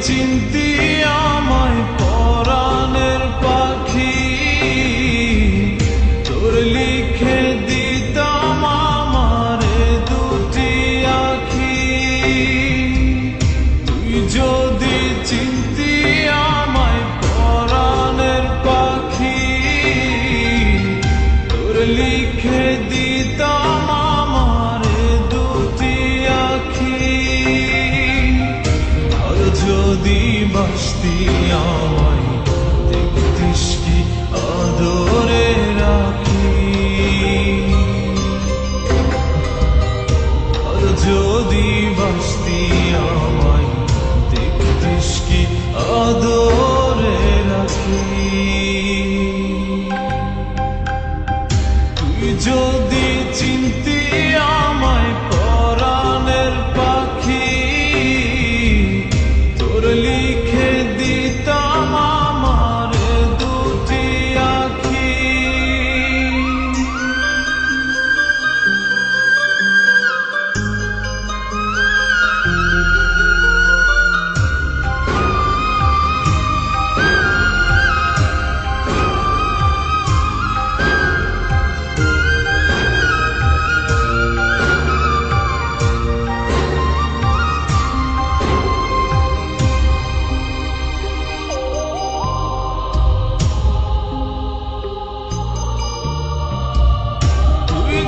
চিনতি আমায় পরাণের পাখি, তোর লিখে দিতাম আমারে দুটি আখি। তুই যদি চিনতি আমায় পরাণের পাখি, তোর লিখে দিতাম আমারে দুটি আখি। আর যদি বাসতি আমায় দেখতিস কি আদরে রাখি, আর যদি বাসতি আমায় দেখতিস কি আদরে রাখি। তুই যদি চিনতি আমায় পরাণের পাখি, তোর লিখে দিতাম আমার দুটি আখি।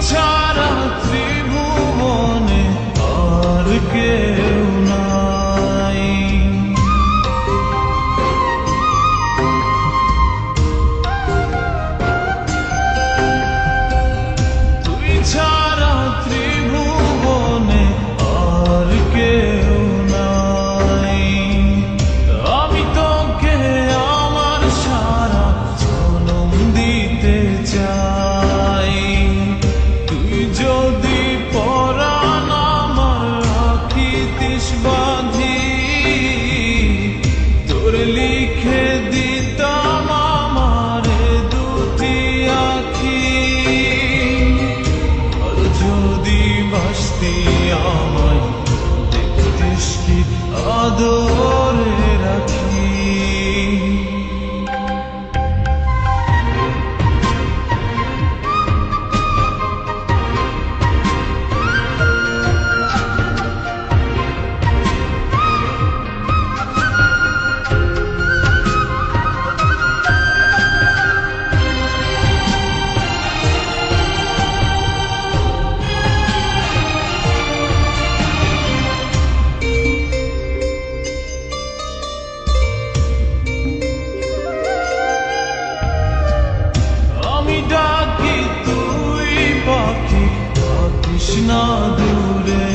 ছাড়া ত্রিভুবনে আর কেউ নাই, তুই ছাড়া ত্রিভুবনে আর কেউ নাই। আমি তোকে আমার সারা জনম দিতে চাই। যদি পরাণ আমার রাখিতিস বাঁধি, তোর লিখে দিতাম আমারে দুটি আখি। আর যদি বাসতি আমায় দেখতিস কি আদরে রাখি। ডাকি তুই পাখি থাকিস না দূরে,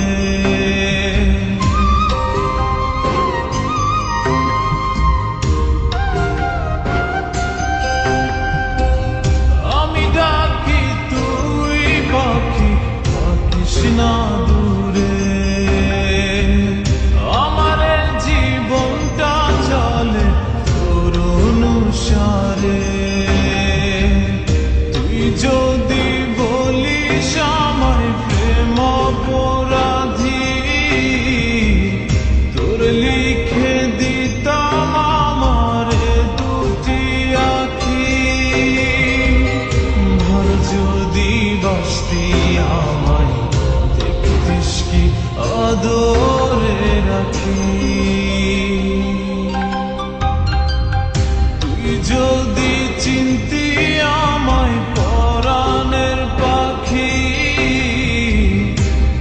আমি ডাকি তুই পাখি থাকিস না দূরে। আমার জীবনটা চলে তোর অনুসারে। যদি বলিস আমায় প্রেম অপরাধী, তোর লিখে দিতাম আমারে দুটি আখি। ভর যদি বাসতি আমায় দেখতিস কি আদরে রাখি। তুই যদি চিনতি আমায় পরাণের পাখি,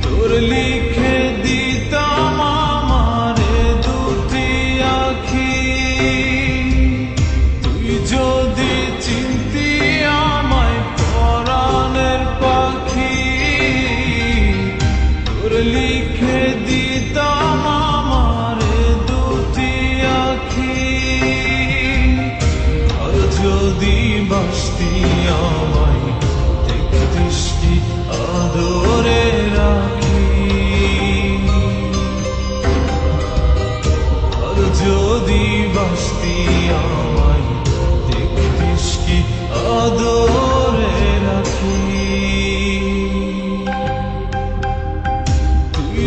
তোর লিখে দিতাম আমারে দুটি আখি। তুই যদি চিনতি আমায় পরাণের পাখি, তোর লিখে দিতাম আমারে দুটি আখি। আর যদি বাসতি আমায় দেখতিস কি আদরে রাখি। আর যদি বাসতি আমায় দেখতিস কি আদরে রাখি। তুই